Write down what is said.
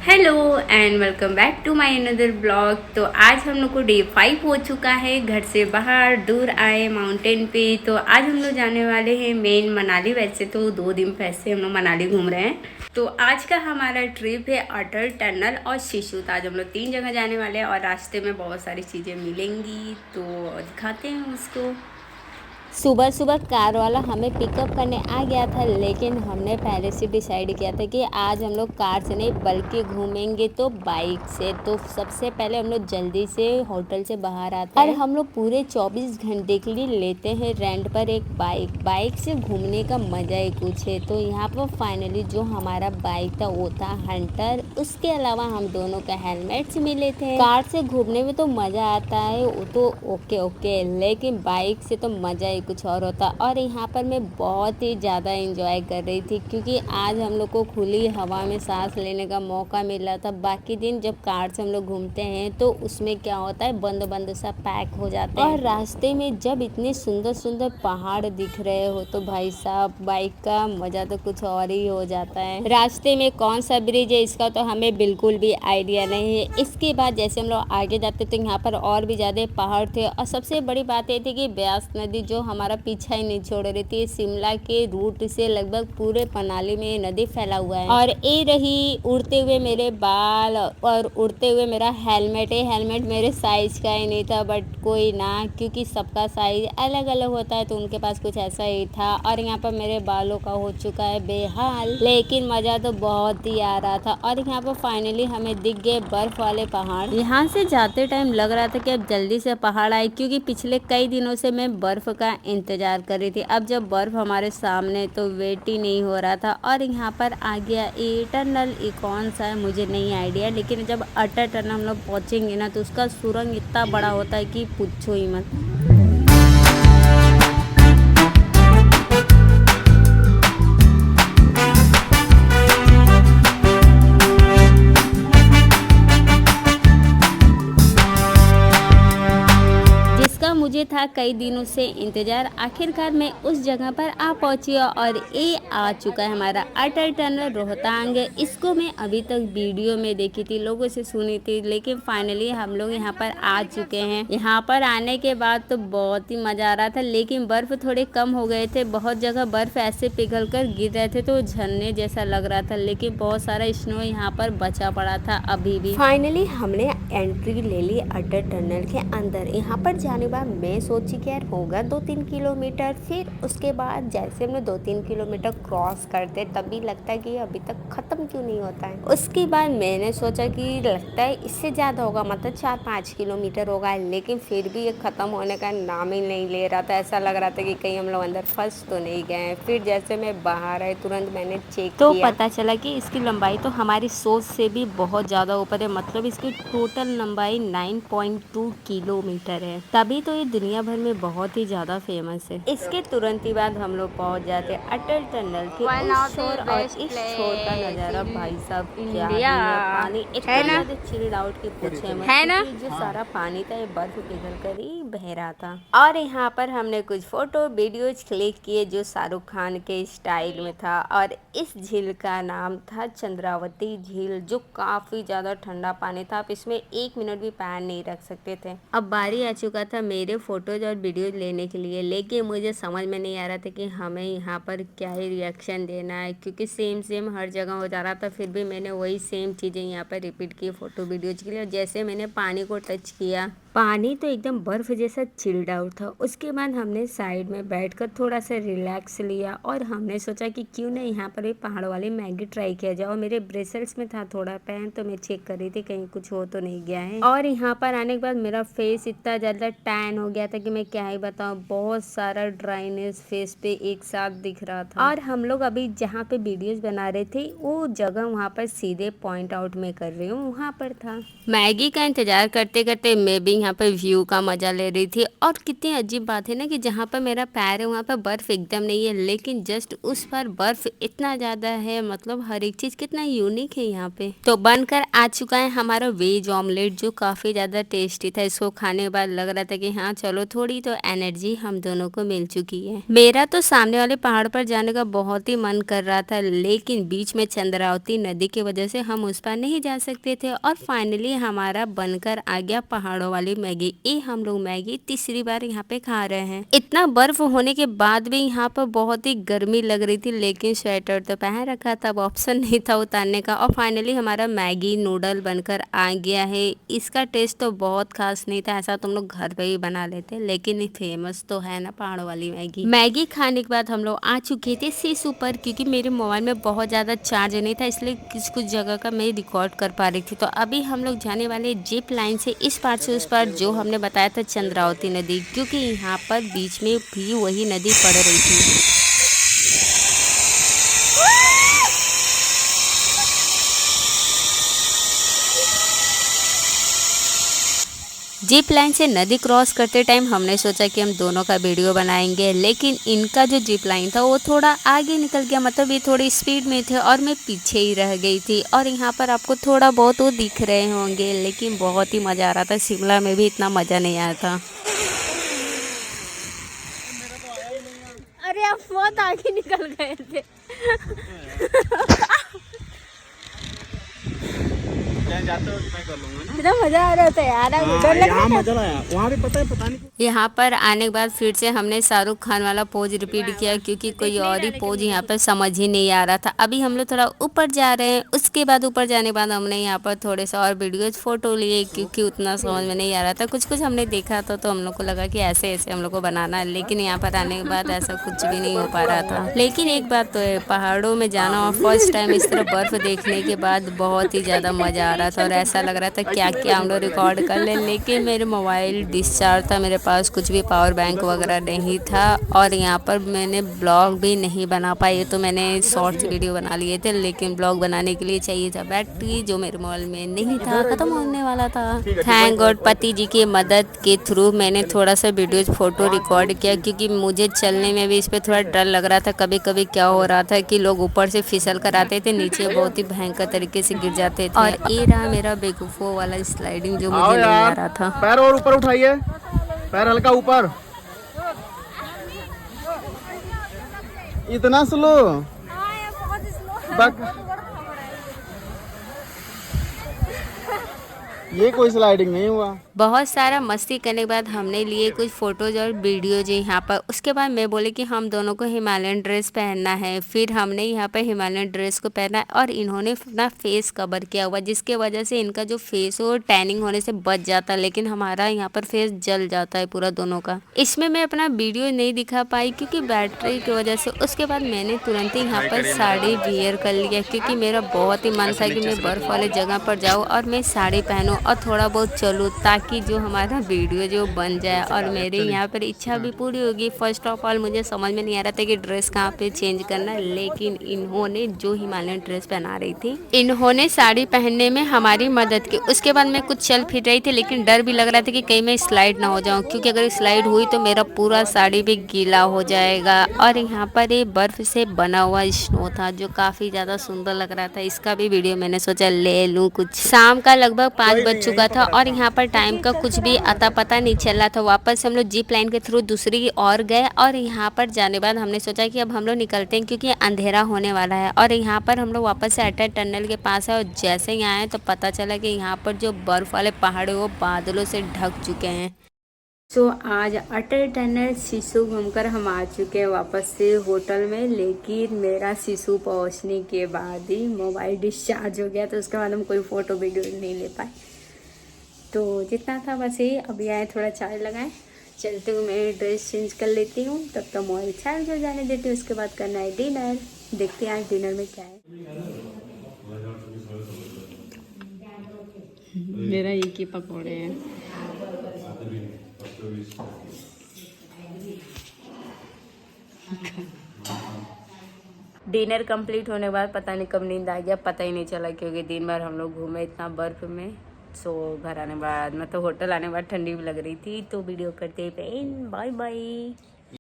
Hello and welcome back to my another blog. तो आज हम लोग को डे 5 हो चुका है, घर से बाहर दूर आए माउंटेन पे। तो आज हम लोग जाने वाले हैं मेन मनाली। वैसे तो 2 दिन पहले हम लोग मनाली घूम रहे हैं। तो आज का हमारा ट्रिप है अटल टनल और शिशु। तो आज हम लोग 3 जगह जाने वाले हैं और रास्ते में बहुत सारी चीज़ें मिलेंगी, तो दिखाते हैं उसको। सुबह सुबह कार वाला हमें पिकअप करने आ गया था, लेकिन हमने पहले से डिसाइड किया था कि आज हम लोग कार से नहीं बल्कि घूमेंगे तो बाइक से। तो सबसे पहले हम लोग जल्दी से होटल से बाहर आते हैं और हम लोग पूरे 24 घंटे के लिए लेते हैं रेंट पर एक बाइक। बाइक से घूमने का मज़ा ही कुछ है। तो यहाँ पर फाइनली जो हमारा बाइक था वो था हंटर। उसके अलावा हम दोनों का हेलमेट्स मिले थे। कार से घूमने में तो मज़ा आता है, वो तो ओके, लेकिन बाइक से तो मज़ा ही कुछ और होता। और यहाँ पर मैं बहुत ही ज़्यादा एंजॉय कर रही थी, क्योंकि आज हम लोग को खुली हवा में सांस लेने का मौका मिला था। बाकी दिन जब कार से हम लोग घूमते हैं तो उसमें क्या होता है, बंद बंद सा पैक हो जाते हैं। और रास्ते में जब इतने सुंदर सुंदर पहाड़ दिख रहे हो तो भाई साहब बाइक का मज़ा तो कुछ और ही हो जाता है। रास्ते में कौन सा ब्रिज है इसका तो हमें बिल्कुल भी आइडिया नहीं है। इसके बाद जैसे हम लोग आगे जाते तो यहाँ पर और भी ज़्यादा पहाड़ थे। और सबसे बड़ी बात ये थी कि ब्यास नदी जो हमारा पीछा ही नहीं छोड़ रही थी। शिमला के रूट से लगभग पूरे मनाली में ये नदी फैला हुआ है। और ये रही उड़ते हुए मेरे बाल और उड़ते हुए मेरा हेलमेट। ये हेलमेट मेरे साइज का ही नहीं था, बट कोई ना, क्योंकि सबका साइज अलग अलग होता है तो उनके पास कुछ ऐसा ही था। और यहाँ पर मेरे बालों का हो चुका है बेहाल, लेकिन मज़ा तो बहुत ही आ रहा था। और यहाँ पर फाइनली हमें दिख गए बर्फ वाले पहाड़। यहाँ से जाते टाइम लग रहा था कि अब जल्दी से पहाड़ आए, क्योंकि पिछले कई दिनों से मैं बर्फ का इंतजार कर रही थी। अब जब बर्फ हमारे सामने तो वेट ही नहीं हो रहा था। और यहाँ पर आ गया ये टनल। ये कौन सा है मुझे नहीं आइडिया, लेकिन जब अटल टनल हम लोग पहुँचेंगे ना तो उसका सुरंग इतना बड़ा होता है कि पूछो ही मत। जिसका मुझे था कई दिनों से इंतजार, आखिरकार मैं उस जगह पर आ पहुंची। और ये आ चुका है हमारा अटल टनल रोहतांग। इसको मैं अभी तक वीडियो में देखी थी, लोगों से सुनी थी, लेकिन फाइनली हम लोग यहाँ पर आ चुके हैं। यहाँ पर आने के बाद तो बहुत ही मज़ा आ रहा था, लेकिन बर्फ़ थोड़े कम हो गए थे। बहुत जगह बर्फ़ ऐसे पिघल कर गिर रहे थे तो झरने जैसा लग रहा था, लेकिन बहुत सारा स्नो यहाँ पर बचा पड़ा था अभी भी। फाइनली हमने एंट्री ले ली अटल टनल के अंदर। यहाँ पर जाने बाद मैं सोची कि यार होगा 2-3 किलोमीटर। फिर उसके बाद जैसे हमने 2-3 किलोमीटर क्रॉस करते तभी लगता है कि अभी तक ख़त्म क्यों नहीं होता है। उसके बाद मैंने सोचा कि लगता है इससे ज़्यादा होगा, मतलब 4-5 किलोमीटर होगा, लेकिन फिर भी ये ख़त्म होने का नाम ही नहीं ले रहा था। ऐसा लग रहा था कि कहीं हम लोग अंदर फंस तो नहीं गए हैं। फिर जैसे मैं बाहर आई तुरंत मैंने चेक तो किया, पता चला कि इसकी लंबाई तो हमारी सोच से भी बहुत ज़्यादा ऊपर है। मतलब इसकी टोटल लंबाई 9.2 किलोमीटर है, तभी तो ये दुनिया भर में बहुत ही ज़्यादा फेमस है। इसके तुरंत ही बाद हम लोग पहुंच जाते हैं अटल टनल के उस छोर। और इस छोर का नज़ारा भाई साहब क्या ही है। पानी इतना ज़्यादा चिल्ड आउट की पूछे मत, क्योंकि जो सारा पानी था ये बर्फ पिघल कर ही बह रहा था। और यहाँ पर हमने कुछ फोटो वीडियोज क्लिक किए जो शाहरुख खान के स्टाइल में था। और इस झील का नाम था चंद्रावती झील, जो काफ़ी ज़्यादा ठंडा पानी था। आप इसमें 1 मिनट भी पैर नहीं रख सकते थे। अब बारी आ चुका था मेरे फोटोज और वीडियोज लेने के लिए, लेकिन मुझे समझ में नहीं आ रहा था कि हमें यहाँ पर क्या ही रिएक्शन देना है, क्योंकि सेम हर जगह हो जा रहा था। फिर भी मैंने वही सेम चीज़ें यहाँ पर रिपीट की फ़ोटो वीडियोज के लिए। और जैसे मैंने पानी को टच किया, पानी तो एकदम बर्फ़ जैसा चिल्ड आउट था। उसके बाद हमने साइड में बैठकर थोड़ा सा रिलैक्स लिया और हमने सोचा कि क्यों ना यहाँ पर भी पहाड़ वाली मैगी ट्राई किया जाए। और मेरे ब्रेसलेट्स में था थोड़ा पैन, तो मैं चेक कर रही थी कहीं कुछ हो तो नहीं गया है। और यहाँ पर आने के बाद मेरा फेस इतना ज़्यादा टैन हो गया था कि मैं क्या ही बताऊँ, बहुत सारा ड्राइनेस फेस पे एक साथ दिख रहा था। और हम लोग अभी जहाँ पे वीडियोज बना रहे थे वो जगह वहाँ पर सीधे पॉइंट आउट में कर रही हूँ, वहाँ पर था। मैगी का इंतजार करते करते मैं भी यहाँ पर व्यू का मजा ले रही थी। और कितनी अजीब बात है ना कि जहाँ पर मेरा पैर है वहाँ पर बर्फ एकदम नहीं है, लेकिन जस्ट उस पर बर्फ इतना ज्यादा है। मतलब हर एक चीज कितना यूनिक है यहाँ पे। तो बनकर आ चुका है हमारा वेज ऑमलेट, जो काफी ज्यादा टेस्टी था। इसको खाने के बाद लग रहा था कि हाँ चलो थोड़ी तो एनर्जी हम दोनों को मिल चुकी है। मेरा तो सामने वाले पहाड़ पर जाने का बहुत ही मन कर रहा था, लेकिन बीच में चंद्रावती नदी की वजह से हम उस पर नहीं जा सकते थे। और फाइनली हमारा बनकर आ गया पहाड़ों वाली मैगी। ये हम लोग मैगी तीसरी बार यहाँ पे खा रहे हैं। इतना बर्फ होने के बाद भी यहाँ पर बहुत ही गर्मी लग रही थी, लेकिन स्वेटर तो पहन रखा था, अब ऑप्शन नहीं था उतारने का। और फाइनली हमारा मैगी नूडल बनकर आ गया है। इसका टेस्ट तो बहुत खास नहीं था, ऐसा तुम लोग घर पे ही बना लेते, लेकिन फेमस तो है ना पहाड़ों वाली मैगी। मैगी खाने के बाद हम लोग आ चुके थे शिशु पर, क्योंकि मेरे मोबाइल में बहुत ज़्यादा चार्ज नहीं था, इसलिए कुछ जगह का मैं रिकॉर्ड कर पा रही थी। तो अभी हम लोग जाने वाले जिप लाइन से इस पार से उस पार, जो हमने बताया था चंद्रावती नदी, क्योंकि यहाँ पर बीच में भी वही नदी पड़ रही थी। जिप लाइन से नदी क्रॉस करते टाइम हमने सोचा कि हम दोनों का वीडियो बनाएंगे, लेकिन इनका जो जिप लाइन था वो थोड़ा आगे निकल गया। मतलब ये थोड़ी स्पीड में थे और मैं पीछे ही रह गई थी। और यहाँ पर आपको थोड़ा बहुत वो दिख रहे होंगे, लेकिन बहुत ही मज़ा आ रहा था। शिमला में भी इतना मज़ा नहीं आया था। अरे आप बहुत आगे निकल गए थे। जाते हो कि मैं कर लूंगा। इतना मजा आ रहा था यार, डर लग रहा था। मजा आया वहाँ भी, पता नहीं। यहाँ पर आने के बाद फिर से हमने शाहरुख खान वाला पोज रिपीट किया, क्योंकि कोई और ही पोज यहाँ पर समझ ही नहीं आ रहा था। अभी हम लोग थोड़ा ऊपर जा रहे हैं। उसके बाद ऊपर जाने के बाद हमने यहाँ पर थोड़े से और वीडियोज फोटो लिए, क्योंकि उतना समझ में नहीं आ रहा था। कुछ कुछ हमने देखा था, तो हम लोग को लगा कि ऐसे ऐसे हम लोग को बनाना है, लेकिन यहाँ पर आने के बाद ऐसा कुछ भी नहीं हो पा रहा था। लेकिन एक बात तो है, पहाड़ों में जाना और फर्स्ट टाइम इस तरह बर्फ देखने के बाद बहुत ही ज़्यादा मज़ा आ रहा था। और ऐसा लग रहा था क्या क्या हम लोग रिकॉर्ड कर ले, लेकिन मेरे मोबाइल डिस्चार्ज था, मेरे पास कुछ भी पावर बैंक वगैरह नहीं था। और यहाँ पर मैंने ब्लॉग भी नहीं बना पाई। तो मैंने शॉर्ट्स वीडियो बना लिए थे, लेकिन ब्लॉग बनाने के लिए चाहिए था बैटरी, जो मेरे मोबाइल में नहीं था, खत्म होने वाला था। थैंक गॉड पति जी की मदद के थ्रू मैंने थोड़ा सा वीडियोज फोटो रिकॉर्ड किया, क्योंकि मुझे चलने में भी इस पर थोड़ा डर लग रहा था। कभी कभी क्या हो रहा था कि लोग ऊपर से फिसल कर आते थे, नीचे बहुत ही भयंकर तरीके से गिर जाते थे। और ये रहा मेरा बेवकूफ़ों वाला स्लाइडिंग, जो मुझे नहीं आ रहा था। पैर और ऊपर उठाइए, पैर हल्का ऊपर। इतना स्लो? ये कोई स्लाइडिंग नहीं हुआ। बहुत सारा मस्ती करने के बाद हमने लिए कुछ फोटोज और वीडियोज यहाँ पर। उसके बाद मैं बोले कि हम दोनों को हिमालयन ड्रेस पहनना है। फिर हमने यहाँ पर हिमालयन ड्रेस को पहना और इन्होंने अपना फेस कवर किया हुआ, जिसके वजह से इनका जो फेस हो टैनिंग होने से बच जाता है, लेकिन हमारा यहाँ पर फेस जल जाता है पूरा दोनों का। इसमें मैं अपना वीडियो नहीं दिखा पाई क्योंकि बैटरी की वजह से। उसके बाद मैंने तुरंत ही यहाँ पर साड़ी वियर कर लिया, क्योंकि मेरा बहुत ही मन था कि मैं बर्फ़ वाले जगह पर जाऊँ और मैं साड़ी पहनूँ और थोड़ा बहुत चलूँ, ताकि जो हमारा वीडियो जो बन जाए। और मेरे यहाँ पर इच्छा भी पूरी होगी। फर्स्ट ऑफ ऑल मुझे समझ में नहीं आ रहा था कि ड्रेस कहाँ पे चेंज करना, लेकिन इन्होंने जो हिमालयन ड्रेस पहना रही थी, इन्होंने साड़ी पहनने में हमारी मदद की। उसके बाद मैं कुछ चल फिर रही थी, लेकिन डर भी लग रहा था कि कहीं मैं स्लाइड ना हो जाऊँ, क्योंकि अगर स्लाइड हुई तो मेरा पूरा साड़ी भी गीला हो जाएगा। और यहाँ पर ये बर्फ से बना हुआ स्नो था, जो काफ़ी ज़्यादा सुंदर लग रहा था। इसका भी वीडियो मैंने सोचा ले लूँ। कुछ शाम का लगभग 5 बज चुका था और यहाँ पर टाइम का कुछ भी अता पता नहीं चल रहा था। वापस हम लोग जिप लाइन के थ्रू दूसरी और गए और यहाँ पर जाने बाद हमने सोचा कि अब हम लोग निकलते हैं, क्योंकि अंधेरा होने वाला है। और यहाँ पर हम लोग वापस से अटल टनल के पास है और जैसे ही आए तो पता चला कि यहाँ पर जो बर्फ़ वाले पहाड़ है वो बादलों से ढक चुके हैं। आज अटल टनल शिशु घूमकर हम आ चुके हैं वापस से होटल में, लेकिन मेरा शिशु पहुंचने के बाद ही मोबाइल डिस्चार्ज हो गया, तो उसके बाद हम कोई फ़ोटो वीडियो नहीं ले पाए। तो जितना था बस यही। अभी आए थोड़ा चाय लगाएं, चलते हुए मैं ड्रेस चेंज कर लेती हूँ, तब तक मोबाइल चार्ज हो जाने देती हूँ। उसके बाद करना है डिनर। देखते हैं आज डिनर में क्या है। मेरा एक ही पकौड़े हैं। डिनर कंप्लीट होने के बाद पता नहीं कब नींद आ गया, पता ही नहीं चला, क्योंकि दिन भर हम लोग घूमे इतना बर्फ में सो घर आने बाद मतलब होटल आने बाद ठंडी भी लग रही थी, तो वीडियो करते हैं, बाय बाय।